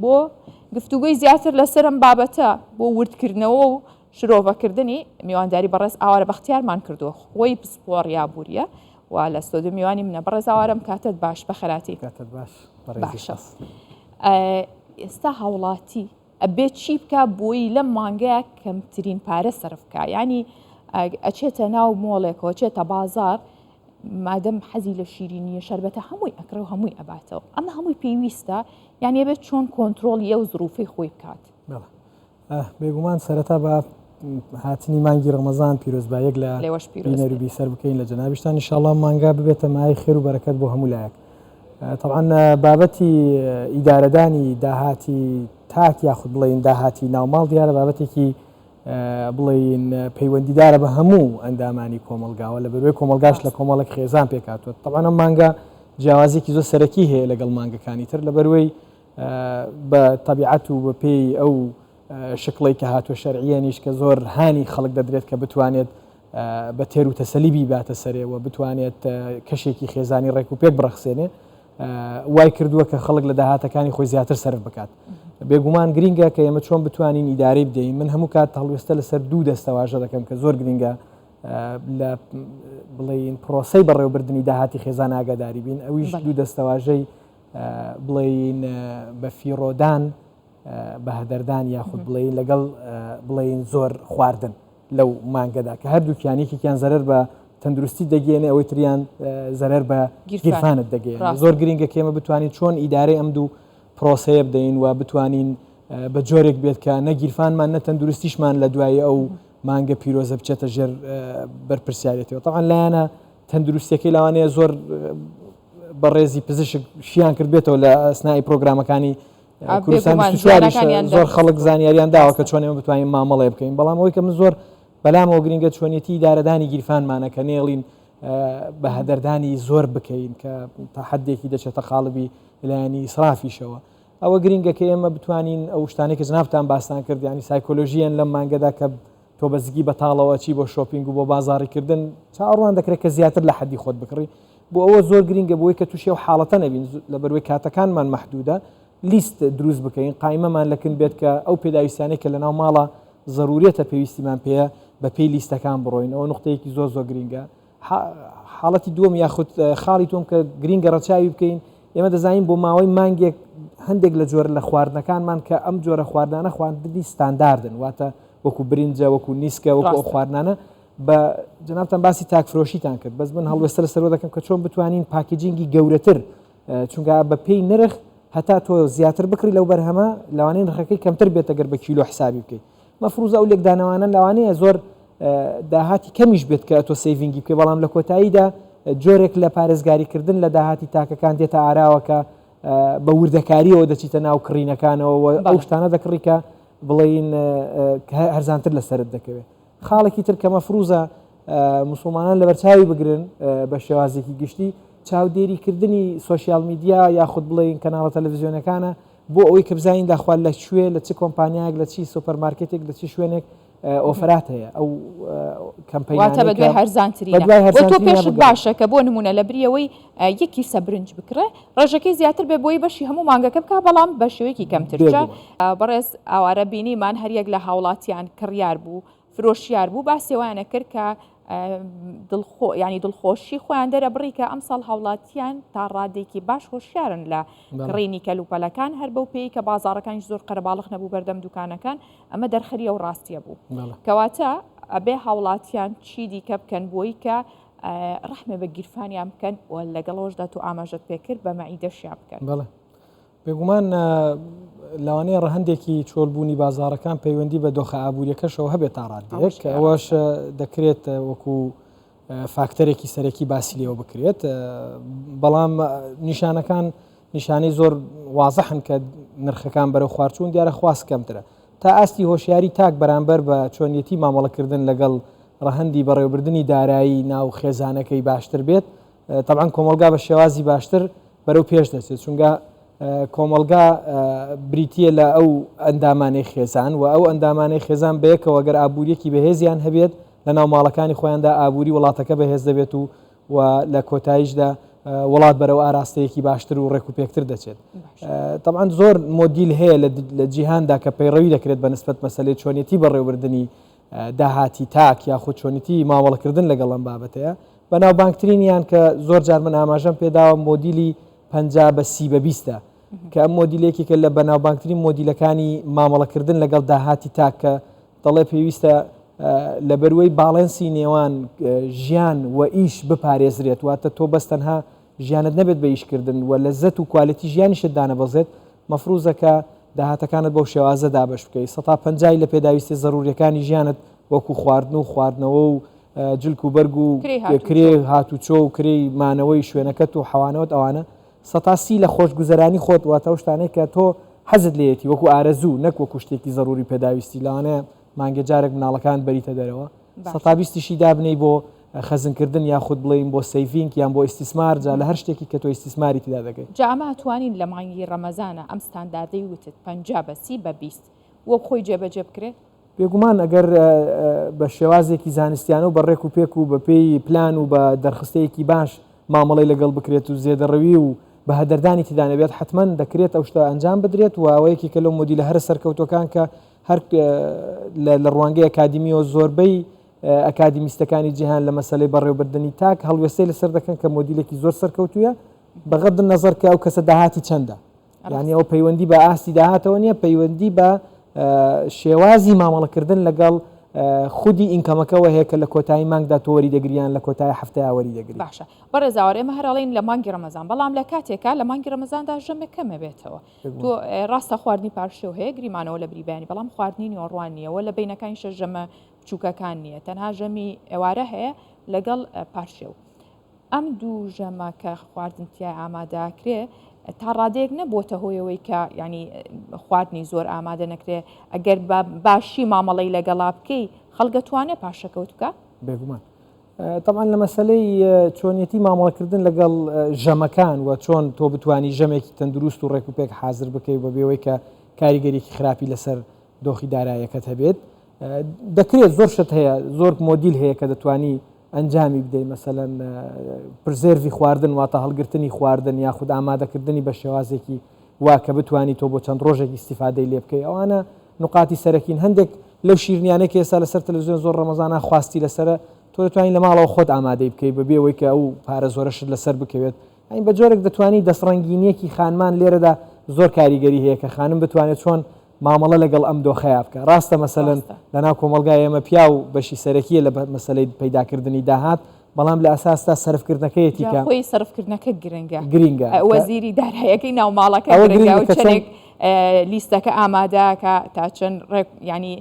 بۆ گفتوگوی زیاتر لەسەرم بابەتە بۆ وردکردنەوە و شرۆڤەکردنی میوانداری بەڕێز ئاوارە بەختیارمان کردووە خۆی پسپۆڕیا بووریە و لە ستۆدیۆ میوانی منە بەڕێز ئاوارەم کاتت باش بە خەراتی باشە. ئێستا هاوڵاتی ئەبێ چی بکە بۆی لەم مانگەیە کەمترین پارە سەرفکە، ینی ئەچێتە ناو مۆڵێکەوە چێتە بازار مادەم حەزی لە شیرینیە شەربەتە هەمووی ئەکرێ و هەمووی ئەباتەوە، ئەمە هەمووی پێویستە یان ئەبێت چۆن کۆنتترۆلی ئەو زروفی خۆی بکات. بێگومان سەرەتا بە هاتنی مانگی ڕەمەزان پیرۆزبایەک لە بینەروبی سەر بکەین لە جەنابیشتان ئینشاءڵڵا مانگا ببێتە مای خێر و بەرەکەت بۆ هەموو لایەک. طبعاً بابەتی ئیدارەدانی داهاتی تاک یاخود بڵێن داهاتی ناوماڵ دیارە بابەتێکی بڵێن پەیوەندیدارە بە هەموو ئەندامانی کۆمەلگاوە لە بەروێ کۆمەلگاش لە کۆمەڵک خێزان پێکاتوە. طبعاً ئەم مانگە جیاوازێکی زۆر سەرەکی هەیە لەگەڵ مانگەکانی تر لە بەروەی بە تەبیعەت و بە پێی ئەو شکڵی کە هاتووە شەرعیەنیش کە زۆر هانی خەڵک دەدرێت کە بتوانێت بە تێر و تەسەلیبی باتە سەرێەوە بتوانێت کەشێکی خێزانی ڕێک و پێک بڕەخسێنێ وای کردووە کە خەڵک لە داهاتەکانی خۆی زیاتر سەرف بکات. بێگومان گرینگە کە ئێمە چۆن بتوانین ئیدارەی بدەین. من هەموو کات هەڵوێستە لەسەر دوو دەستەواژە دەکەم کە زۆر گرینگە لە بڵێن پرۆسەی بەڕێوەبردننی داهاتی خێزان ئاگاداری بین. ئەویش دوو دەستەواژەی بڵێن بە فیڕۆدان بە هەدەردان یاخود بڵێن لەگەڵ بڵێن زۆر خواردن لەو مانگەدا کە هەردووکیانێکیان زەرەر بە تەندروستی دەگەێنێ ئەوەی تریان زەرەر بە گیرفانت دەگەێن. زۆر گرینگە کێمە بتوانین چۆن ئیدارەی ئەم دوو پرۆسەیە بدەین و بتوانین بە جۆرێک بێت کە نەگیرفانمان نەتەندروستیشمان لە دوای ئەو مانگە پیرۆزە بچێتە ژێر بەرپرسیارێتەوە. طبعاً لایەنە تەندروستیەکەی لەوانەیە زۆر بەڕێزی پزیشک شیان کرد بێتەوە لە ئەسنای پرۆگرامەکانی کوردستان زۆر خەڵک زانیاریان داوە کە چۆن ئێمە بتوانین مامەڵێ بکەین. بەڵام ئەوەی کە من زۆر بەلامەوە گرینگە چۆنیەتی ئیدارەدانی گیرفانمانە کە نێڵین بە هەدەردانی زۆر بکەین کە تا حدێکی دەچێتە قاڵبی لایەنی ئیسرافیشەوە. ئەوە گرینگە کە ئێمە بتوانین ئەو شتانێک کە جنابتان باستان کرد ینی سایکۆلۆژیەن لەم مانگەدا کە تۆ بەزگی بەتاڵەوە چی بۆ شۆپینگ و بۆ بازاڕیکردن چاڕوان دەکرێت کە زیاتر لە حەدی خۆت بکڕی. بۆ ئەوە زۆر گرینگە بۆی کە تووشی و حاڵەتە نەبین لە بەروەی کاتەکانمان مەحدودە لیست دروست بکەین قایمەمان لەکن بێت کە ئەو پێداویستانەی کە لە ناو ماڵە ضرورێتە پێویستیمان پێەیە بە پێی لیستەکان بڕۆین. ئەوە نقطەیەکی زۆر زۆر گرینگە. حاڵەتی دووەم یاخود خاڵی تۆم کە گرینگە ڕەچاوی بکەین. ئێمە دەزانین بۆ ماوەی مانگێک هەندێک لە جۆرە لە خواردنەکانمان کە ئەم جۆرە خواردانە خواردنی ستانداردن واتە وەکو برنجە وەکو نیسکە وەکو ئەو خواردانە بە جنابتان باسی تاکفرۆشیتان کرد. بەس من هەڵوێستە لەسەرەوە دەکەم کە چۆن بتوانین پاکیجینگی گەورەتر چونکە بە پێی نرخ هەتا تۆ زیاتر بکڕی لەو بەرهەمە لەوانەیە نرخەکەی کەمتر بێتە گەر بە کیلۆ حسابی بکەیت. مەفروضە ئەو لێکدانەوانە لەوانەیە زۆر داهاتی کەمیش بێت کە تۆ سەیڤینگی بکەی بەڵام لە کۆتاییدا جۆرێک لە پارێزگاریکردن لە داهاتی تاکەکان دێتە ئاراوەکە بە وردەکاریەوە دەچیتە ناو کڕینەکانەوە ئەو شتانە دەکڕی کە بڵێن هەرزانتر لەسەرت دەکەوێت. خاڵێکی تر کە مەفروضە موسڵمانان لە بەرچاوی بگرن بە شێوازێکی گشتی چاودێریکردنی سۆشیال میدیا یاخود بڵێن کەناڵە تەلەڤیزیۆنەکانە بۆ ئەوەی کە بزانین داخوال لە کوێ لە چ کۆمپانیایەک لە چی سوپەرمارکێتێک لە چی شوێنێک ئۆفرات هەیە ئەو کەمپەیناتە بە دوای هەرزانترینە. تۆ پێشت باشە کە بۆ نمونە لە بریەوەی یەکی سەبرنج بکڕێ ڕێژەکەی زیاتر بێ بۆی بەشی هەموو مانگەکە بکە بەڵام بە شێوەیەکی کەمترجە. بەڕێز ئاوارە بینیمان هەریەک لە هاوڵاتیان کڕیار بوو فرۆشیار بوو باسیێوانە کرد کە ینی دڵخۆشی خۆیان دەرە بڕی کە ئەمساڵ هاوڵاتیان تا ڕادێکی باش هۆشیارن لە کڕینی کەلوپەلەکان هەر بەو پێی کە بازاڕەکانیش زۆر قەرەباڵغ نەبوو بەردەم دوکانەکان ئەمە دەرخەریە و ڕاستیە بوو کەواتە ئەبێ هاوڵاتیان چی دیکە بکەن بۆی کە ڕەحمە بە گیرفانیان بکەن و لەگەڵەوەشدا تو ئاماژەت پێکرد بە مەعیدەشیان بکەن. بێگومان لەوانەیە ڕەهندێکی چۆلبوونی بازاڕەکان پەیوەندی بە دۆخە ئابوووریەکەشەوە هەبێت تا ڕادێک ئەوەش دەکرێت وەکو فاکتەرێکی سەرەکی باسی لێەوە بکرێت. بەڵام نیشانەکان نیشانەی زۆر وازەحن کە نرخەکان بەرەو خواردچوون دیارە خواست کەمترە تا ئاستی هۆشیاری تاک بەرامبەر بە چۆنیەتی مامەڵەکردن لەگەڵ ڕەهەندی بەڕێوەبردننی دارایی ناو خێزانەکەی باشتر بێت. طبعاً کۆمەلگا بە شێوازی باشتر بەرەو پێش دەچێت چونکە کۆمەلگا بریتە لە ئەو ئەندامانەی خێزان و ئەو ئەندامانەی خێزان بەیەکەوە گەر ئابوووریەکی بەهێزیان هەبێت لە ناو ماڵەکانی خۆیاندا ئابووری وڵاتەکە بەهێز دەبێت و لە کۆتاییشدا وڵات بەرەو ئاراستەیەکی باشتر و ڕێک و پێکتر دەچێت. طبعا زۆر مۆدیل هەیە لە جیهاندا کە پەیڕەوی دەکرێت بە نسبەت مەسەلەی چۆنیەتی بەڕێوەبردننی داهاتی تاک یاخود چۆنیەتی مامەڵەکردن لەگەڵ ئەم بابەتەیە. بەناوبانگترینیان کە زۆر جار من ئاماژەم پێداوە مۆدیلی 50/30/20 کە ئەم مۆدیلێکی کە لە بەناوبانگترین مۆدیلەکانی مامەڵەکردن لەگەڵ داهاتی تاک کە دەڵێ پێویستە لە بەروەی باڵێنسی نێوان ژیان و ئیش بپارێزرێت واتە تۆ بەستەنها ژیانت نەبێت بە ئیشکردن و لەزەت و کوالیتی ژیانیشت دانەبەزێت مەفروزەکە داهاتەکانت بەو شێوازە دابەش بکەیت 150 لە پێداویستی ضرورەکانی ژیانت وەکو خواردن و خواردنەوە و جلک و بەرگ و کرێ هاتوچۆ و کرێی مانەوەی شوێنەکەت و حەوانەوەت ئەوانە 130 لە خۆشگوزەرانی خۆت واتە ئەو شتانەی کە تۆ حەزت لێتی وەکو ئارەزوو نەک وەکو شتێکی ضروری پێداویستی لەوانەیە مانگە جارێک مناڵەکان بەریتە دەرەوە 120 دابنەی بۆ خەزنکردن یاخود بڵێین بۆ سەیڤینگ یان بۆ ئیسیسمار جا لە هەر شتێکی کە تۆ ئیسیسماری تدا دەکەیت. جا ئەمە ئەتوانین لە مانگی ڕەمەزانە ئەم ستانداردەی وتت 50/30/20 وەک خۆی جێبەجێ بکرێت؟ بێگومان ئەگەر بە شێوازێکی زانستیانە و بە ڕێک و پێک و بە پێی پلان و بە دەرخستەیەکی باش مامەڵی لەگەڵ بکرێت و زێدەڕەوی و بە هەدەردانی تدانەبێت حتمما دەکرێت ئەو شتە ئەنجام بدرێت و ئەوەیەکی کە لەو مۆدیلە هەر سەرکەوتەکان کە هەر لە ڕوانگەی ئەکادمیەوە زۆربەی ئەکادمیستەکانی جیهان لە مەسەلەی بەڕێوەبردننی تاک هەڵوێستەی لەسەر دەکەن کە مۆدیلێکی زۆر سەرکەوتویە بەغەض النەزەر کە ئەو کەسە داهاتی چەندە یعنی ئەو پەیوەندی بە ئاستی داهاتەوە نییە پەیوەندی بە شێوازی مامەڵەکردن لەگەڵ خودی ئینکەمەکەەوە هەیە کە لە کۆتایی مانگدا تۆ وەری دەگریان لە کۆتای هەفتەیە وەری دەگری. باشە بەڕێزاوەڕێ ئێمە هەرڵین لە مانگی ڕەمەزان بەڵام لە کاتێکا لە مانگی ڕەمەزاندا ژەمێک کەمە بێتەوە تۆ ڕاستە خواردنی پارشێو هەیە گریمانەوە لە بریبانی بەڵام خواردنی نیوەڕوان نییەوە لە بینەکانی شە ژەمە بچووکەکان نییە تەنها ژەمی ئێوارە هەیە لەگەڵ پارشێو ئەم دوو ژەمە کە خواردنتیای ئامادەکرێ تا ڕادەیەک نەبووتە هۆیەوەی کە ینی خواردنی زۆر ئامادە نەکرێ ئەگەر باشی مامەڵی لەگەڵا بکەی خەڵگە توانێت پاشەکەوت بکە؟ بێگومان طبعا لە مەسلەی چۆنیەتی مامەڵەکردن لەگەڵ ژەمەکان و چۆن تۆ بتانی ژەمێکی تەندروست و ڕێک و پێک حازر بکەی بە بێەوەی کە کاریگەریکی خراپی لەسەر دۆخی دارایەکەت هەبێت دەکرێت زۆر شت هەیە زۆر مۆدیل هەیە کە دەتوانی ئەنجامی بدەیت مەسەلەن پرزێروی خواردن واتە هەڵگرتنی خواردن یاخود ئامادەکردنی بە شێوازێکی وا کە بتانی تۆ بۆ چەند ڕۆژێکی استیفادەی لێ بکەی ئەوانە نقاتی سەرەکین هەندێک لەو شیرنیانێک ئێستا لەسەر تەلەڤیزیۆن زۆر ڕەمەزانە خواستی لەسەرە تۆ دەتوانین لە ماڵەوە خۆت ئامادەی بکەیت بە بێەوەی کە ئەو پارە زۆرەشت لەسەر بکەوێت ئەین بە جۆرێک دەتوانی دەستڕەنگینیەکی خانمان لێرەدا زۆر کاریگەری هەیە کە خانم بتوانێت چۆن مامەڵە لەگەڵ ئەم دۆخەیە بکە ڕاستە مەسەلەن لەناو کۆمەلگای ئێمە پیا و بەشی سەرەکیە لە مەسەلەی پەیداکردنی داهات بەڵام لە ئەساستا سەرفکردنەکەیەتی کە خۆی سەرفکردنەکە گرنگە وەزیری دارایەکەی ناو ماڵەکە چەندێک لیستەکە ئامادەکە تا چەند ڕێک ینی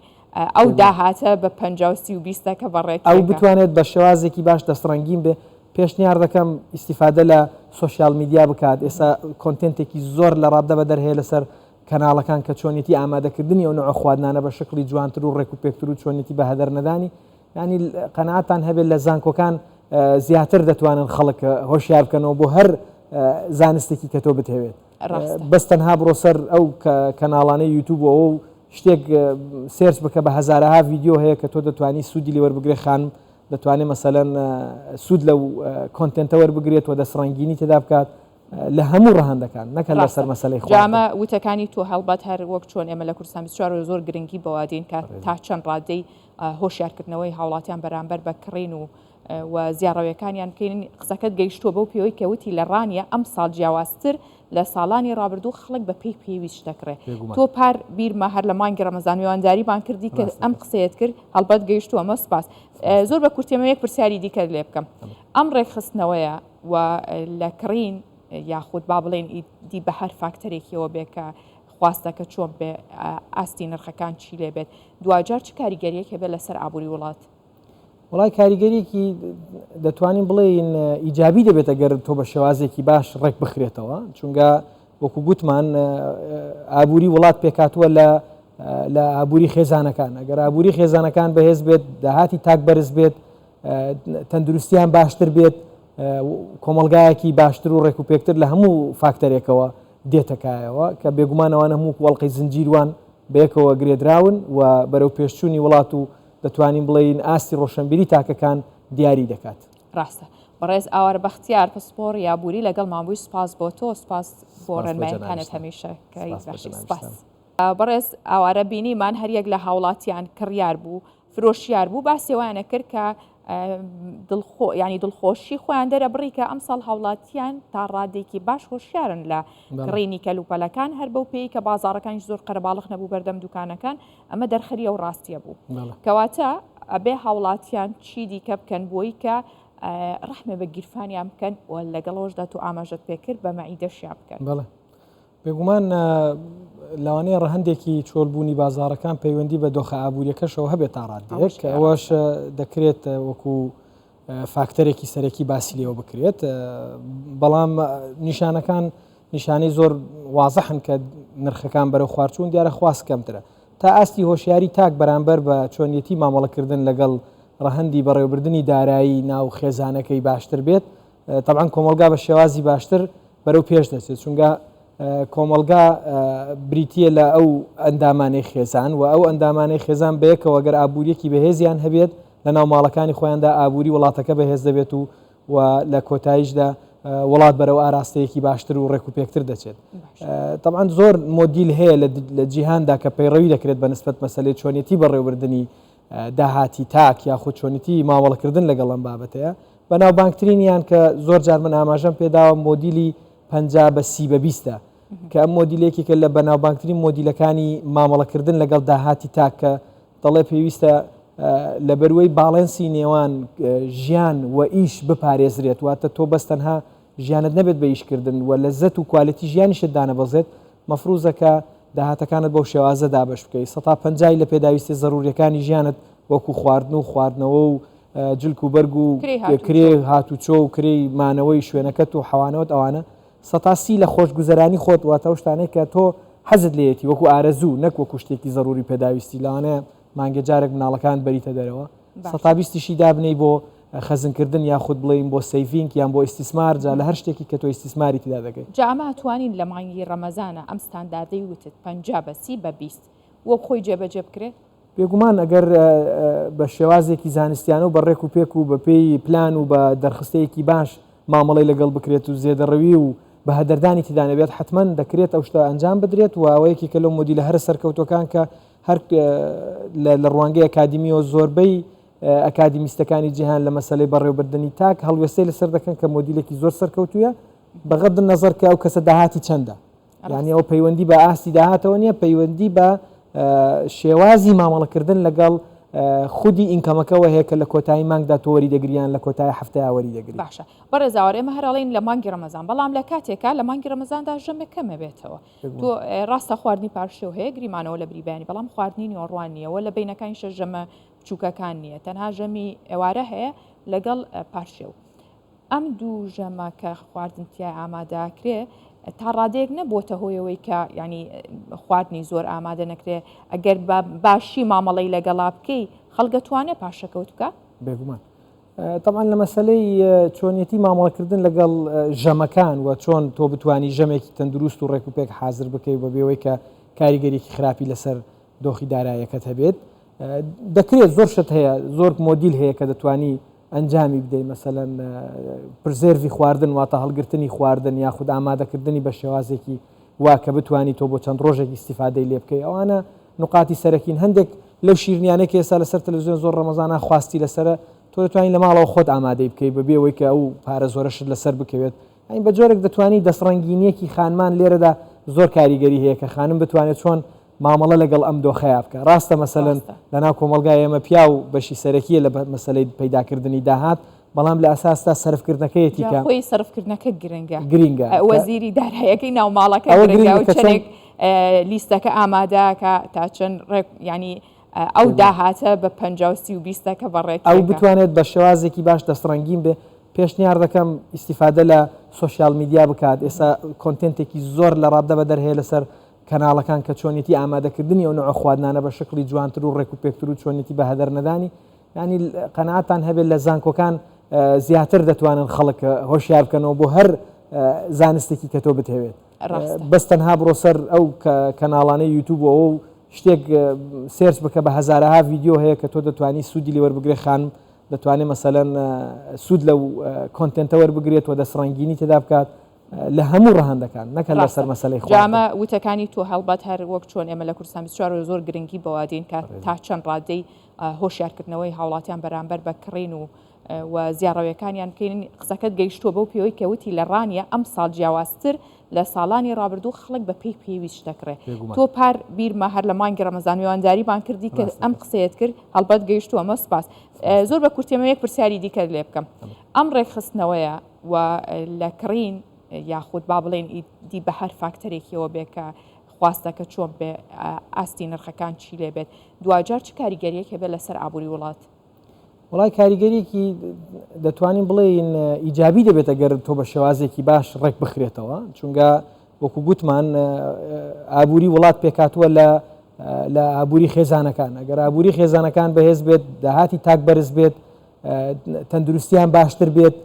ئەو داهاتە بە 50-30-20 بەڕێک ئەو بتوانێت بە شێوازێکی باش دەستڕەنگین بێ پێشنیار دەکەم ئیسیفادە لە سوۆسیال میدیا بکات ئێستا کۆنتنتێکی زۆر لە ڕاددە بە دەرهەیە لەسەر کەناڵەکان کە چۆنیەتی ئامادەکردنی ئەو نوع خواردنانە بە شکلی جوانتر و ڕێک و پێکتر و چۆنیەتی بە هەدەر نەدانی ینی قەناعەتان هەبێت لە زانکۆکان زیاتر دەتوانن خەڵک هۆشیار بکەنەوە بۆ هەر زانستێکی کە تۆ بتهێوێت بەس تەنها بڕۆ سەر ئەو کەناڵانەی یوتیوبەوە و شتێک سێرچ بکە بە هەزارەها ڤیدیۆ هەیە کە تۆ دەتوانی سوودی لێ وەربگرێ خانم دەتوانێت مەسەلەن سوود لەو کۆنتنتە وەربگرێت و دەستڕەنگینی تێدا بکات لە هەموو ڕەهەندەکان نەکەن لەسەر مەسەلەی جامە وتەکانی تۆ هەڵبەت هەر وەک چۆن ئێمە لە کوردستان 24 زۆر گرنگی بەوادین کە تا چەند ڕادەی هۆشیارکردنەوەی هاوڵاتیان بەرامبەر بە کڕین و زیاڕەوەیەکانیان بکەین قسەکەت گەیشتووە بەو پێوەی کەوتی لە ڕانیە ئەم ساڵ جیاوازتر لە ساڵانی ڕابردوو خەڵک بە پێی پێویست دەکرێت تۆ پار بیرمە هەر لە مانگی ڕەمەزان میوانداری بان کردی کە ئەم قسەیەت کرد هەڵبەت گەیشتووە مە سپاس زۆر بە کورتێمەیەک پرسیاری دیکە لێ بکەم ئەم ڕێکخستنەوەیە و لە کڕین یاخود با بڵێن دی بە هەر فاکتەرێکیەوە بێ کە خواستەکە چۆن بێ ئاستی نرخەکان چی لێ بێت دوجار چ کاریگەریەکە بێت لەسەر ئابووری وڵات وڵای کاریگەریەکی دەتوانین بڵێین ئیجابی دەبێت ئەگەر تۆ بە شێوازێکی باش ڕێک بخرێتەوە چونکە وەکو گوتمان ئابووری وڵات پێکاتووە لە ئابووری خێزانەکان ئەگەر ئابووری خێزانەکان بەهێز بێت داهاتی تاک بەرز بێت تەندروستیان باشتر بێت کۆمەلگایەکی باشتر و ڕێک و پێکتر لە هەموو فاکتەرێکەوە دێتەکایەوە کە بێگومانەوەن هەموو وەڵقی زنجیروان بەیەکەوە گرێدراون و بەرەو پێشچوونی وڵات و دەتوانین بڵێین ئاستی ڕۆشنبیری تاکەکان دیاری دەکات ڕاستە بەڕێز ئاوار بەختیار پسپۆڕ یابووری لەگەڵ مابووی سپاس بۆ تۆ سپاس بۆ ڕێنمایەکانت هەمیشە سپاس. بەڕێز ئاوارە بینیمان هەریەک لە هاوڵاتیان کڕیار بوو فرۆشیار بوو باسیێوانە کرد کە ینی دڵخۆشی خۆیان دەرە بڕی کە ئەمساڵ هاوڵاتیان تا ڕادێکی باش هۆشیارن لە کڕینی کەلوپەلەکان هەر بەو پێی کە بازاڕەکانی زۆر قەرەباڵغ نەبوو بەردەم دوکانەکان ئەمە دەرخەریە و ڕاستیە بوو کەواتە ئەبێ هاوڵاتیان چی دیکە بکەن بۆی کە ڕەحمە بە گیرفانیان بکەن و لەگەڵەوەشدا تو ئاماژەت پێکرد بە مەعیدەشیان بکەن. بێگومان لەوانەیە ڕەهندێکی چۆلبوونی بازاڕەکان پەیوەندی بە دۆخە ئابوووریەکەشەوە هەبێت تا ڕادێک ئەوەش دەکرێت وەکو فاکتەرێکی سەرەکی باسی لێەوە بکرێت بەڵام نیشانەکان نیشانەی زۆر وازەحن کە نرخەکان بەرەو خواردچوون دیارە خواست کەمترە تا ئاستی هۆشیاری تاک بەرامبەر بە چۆنیەتی مامەڵەکردن لەگەڵ ڕەهەندی بەڕێوەبردننی دارایی ناو خێزانەکەی باشتر بێت طبعاً کۆمەلگا بە شێوازی باشتر بەرەو پێش دەچێت چونکە کۆمەلگا بریتە لە ئەو ئەندامانەی خێزان و ئەو ئەندامانەی خێزان بەیەکەوە گەر ئابوووریەکی بەهێزیان هەبێت لە ناو ماڵەکانی خۆیاندا ئابووری وڵاتەکە بەهێز دەبێت و لە کۆتاییشدا وڵات بەرەو ئاراستەیەکی باشتر و ڕێک و پێکتر دەچێت. طبعاً زۆر مۆدیل هەیە لە جیهاندا کە پەیڕەوی دەکرێت بە نسبەت مەسەلەی چۆنیەتی بەڕێوەبردننی داهاتی تاک یاخود چۆنیەتی مامەڵەکردن لەگەڵ ئەم بابەتەیە بەناوبانگترینیان کە زۆر جار من ئاماژەم پێداوە مۆدیلی 50/30/20 کە ئەم مۆدیلێکی کە لە بەناوبانگترین مۆدیلەکانی مامەڵەکردن لەگەڵ داهاتی تاک کە دەڵێ پێویستە لە بەروەی باڵێنسی نێوان ژیان و ئیش بپارێزرێت واتە تۆ بەستەنها ژیانت نەبێت بە ئیشکردن و لەزەت و کوالیتی ژیانیشت دانەبەزێت مەفروزەکە داهاتەکانت بەو شێوازە دابش بکەیت 150 لە پێداویستی ضروریەکانی ژیانت وەکو خواردن و خواردنەوە و جلک و بەرگ و کرێ هاتوچۆ و کرێی مانەوەی شوێنەکەت و حەوانەوەت ئەوانە 130 لە خۆشگوزەرانی خۆت واتە ئەو شتانەی کە تۆ حەزت لێتی وەکو ئارەزوو نەک وەکو شتێکی ضروری پێداویستی لەوانەیە مانگە جارێک مناڵەکان بەریتە دەرەوە 120 دابنەی بۆ خەزنکردن یاخود بڵێین بۆ سەیڤینگ یان بۆ ئیسیسمار جا لە هەر شتێکی کە تۆ ئیسیسماری تێدا دەکەیت. جا ئەمە ئەتوانین لە مانگی ڕەمەزانە ئەم ستانداردەی وتت 50/30/20 وەک خۆی جێبەجێ بکرێت؟ بێگومان ئەگەر بە شێوازێکی زانستیانە و بە ڕێک و پێک و بە پێی پلان و بە دەرخستەیەکی باش مامەڵی لەگەڵ بکرێت و زێدەڕەوی و بە هەدەردانی تدانەبێت حتمما دەکرێت ئەو شتە ئەنجام بدرێت و ئەوەیەکی کە لەو مۆدیلە هەر سەرکەوتەکان کە هەر لە ڕوانگەی ئەکادمیەوە زۆربەی ئەکادمیستەکانی جیهان لە مەسلەی بەڕێوەبردننی تاک هەڵوێستەی لەسەر دەکەن کە مۆدیلێکی زۆر سەرکەوتویە بەغەض النەزەر کە ئەو کەسە داهاتی چەندە یعنی ئەو پەیوەندی بە ئاستی داهاتەوە نییە پەیوەندی بە شێوازی مامەڵەکردن لەگەڵ خودی ئینکەمەکەەوە هەیە کە لە کۆتایی مانگدا تۆوەری دەگریان لە کۆتای هەفتەیە وەری دەگری. باشە بەڕێزاوەڕێ ئێمە هەرڵین لە مانگی ڕەمەزان بەڵام لە کاتێکا لە مانگی ڕەمەزاندا ژەمێک کەمە بێتەوە تۆ ڕاستە خواردنی پارشێو هەیە گریمانەوە لە بریبانی بەڵام خواردنی نیوەڕوان نییەوە لە بینەکانی شە ژەمە بچووکەکان نییە تەنها ژەمی ئێوارە هەیە لەگەڵ پارشێو ئەم دوو ژەمە کە خواردنتیای ئامادەکرێ تا ڕادەیەک نەبووتە هۆیەوەی کە ینی خواردنی زۆر ئامادە نەکرێ ئەگەر باشی مامەڵی لەگەڵا بکەی خەڵگە توانێت پاشەکەوت بکە؟ بێگومان طبعا لە مەسلەی چۆنیەتی مامەڵەکردن لەگەڵ ژەمەکان و چۆن تۆ بتانی ژەمێکی تەندروست و ڕێک و پێک حازر بکەی بە بێەوەی کە کاریگەریکی خراپی لەسەر دۆخی داراییەکەت هەبێت دەکرێت زۆر شت هەیە زۆر مۆدیل هەیە کە دەتوانی ئەنجامی بدەیت مەسەلەن پرزێروی خواردن واتە هەڵگرتنی خواردن یاخود ئامادەکردنی بە شێوازێکی وا کە بتانی تۆ بۆ چەند ڕۆژێکی استیفادەی لێ بکەی ئەوانە نقاتی سەرەکین هەندێک لەو شیرنیانێک ئێستا لەسەر تەلەڤیزیۆن زۆر ڕەمەزانە خواستی لەسەرە تۆ دەتوانین لە ماڵەوە خۆت ئامادەی بکەیت بە بێەوەی کە ئەو پارە زۆرەشت لەسەر بکەوێت ئەین بە جۆرێک دەتوانی دەستڕەنگینیەکی خانمان لێرەدا زۆر کاریگەری هەیە کە خانم بتوانێت چۆن مامەڵە لەگەڵ ئەم دۆخەیە بکە ڕاستە مەسەلەن لەناو کۆمەلگای ئێمە پیا و بەشی سەرەکیە لە مەسەلەی پەیداکردنی داهات بەڵام لە ئەساستا سەرفکردنەکەیەتی کە خۆی سەرفکردنەکە گرنگە وەزیری دارایەکەی ناو ماڵەکە چەندێک لیستەکە ئامادەکە تا چەند ڕێک ینی ئەو داهاتە بە 50-30-20 بەڕێک ئەو بتوانێت بە شێوازێکی باش دەستڕەنگین بێ پێشنیار دەکەم ئیسیفادە لە سوۆسیال میدیا بکات ئێستا کۆنتنتێکی زۆر لە ڕاددە بە دەرهەیە لەسەر کەناڵەکان کە چۆنیەتی ئامادەکردنی ئەو نوع خواردنانە بە شکلی جوانتر و ڕێک و پێکتر و چۆنیەتی بە هەدەر نەدانی ینی قەناعەتان هەبێت لە زانکۆکان زیاتر دەتوانن خەڵک هۆشیار بکەنەوە بۆ هەر زانستێکی کە تۆ بتهێوێت بەس تەنها بڕۆ سەر ئەو کەناڵانەی یوتیوبەوە و شتێک سێرچ بکە بە هەزارەها ڤیدیۆ هەیە کە تۆ دەتوانی سوودی لێوەربگرێ خانم دەتوانێت مەسەلەن سوود لەو کۆنتنتە وەربگرێت و دەسڕەنگینی تێدا بکات لە هەموو ڕەهەندەکان نەکەن لەسەر مەسەلەی خۆ. جامە وتەکانی تۆ هەڵبەت هەر وەک چۆن ئێمە لە کوردستان 24 زۆر گرنگی بەوادین کە تا چەند ڕادەی هۆشیارکردنەوەی هاوڵاتیان بەرامبەر بە کڕین و زیاڕەوەیەکانیان بکەین. قسەکەت گەیشتووە بەو پێوەی کەوتی لە ڕانیە ئەم ساڵ جیاوازتر لە ساڵانی ڕابردوو خەڵک بە پێی پێویست دەکرێت. تۆ پار بیرمە هەر لە مانگی ڕەمەزان میوانداریبان کردی کە ئەم قسەیەت کرد هەڵبەت گەیشتووە ئەمە سپاس. زۆر بە کورتێمە یەک پرسیاری دیکە لێ بکەم. ئەم ڕێکخستنەوەیە و لە کڕین یاخود با بڵێن دی بە هەر فاکتەرێکیەوە بێ کە خواستەکە چۆن بێ ئاستی نرخەکان چی لێ بێت دوجار چ کاریگەریەکە بێت لەسەر ئابووری وڵات؟ وڵای کاریگەریەکی دەتوانین بڵێین ئیجابی دەبێت ئەگەر تۆ بە شێوازێکی باش ڕێک بخرێتەوە چونکە وەکو گوتمان ئابووری وڵات پێکاتووە لە ئابووری خێزانەکان ئەگەر ئابووری خێزانەکان بەهێز بێت داهاتی تاک بەرز بێت تەندروستیان باشتر بێت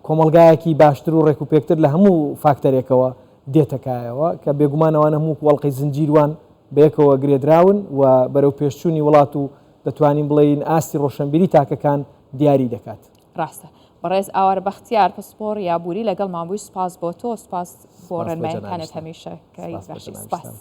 کۆمەلگایەکی باشتر و ڕێک و پێکتر لە هەموو فاکتەرێکەوە دێتەکایەوە کە بێگومانەوەن هەموو وەڵقی زنجیروان بەیەکەوە گرێدراون و بەرەو پێشچوونی وڵات و دەتوانین بڵێین ئاستی ڕۆشنبیری تاکەکان دیاری دەکات. ڕاستە بەڕێز ئاوار بەختیار پسپۆر یابووری لەگەڵ مابووی سپاس بۆ تۆ سپاس بۆ ڕێنماییەکانت هەمیشە.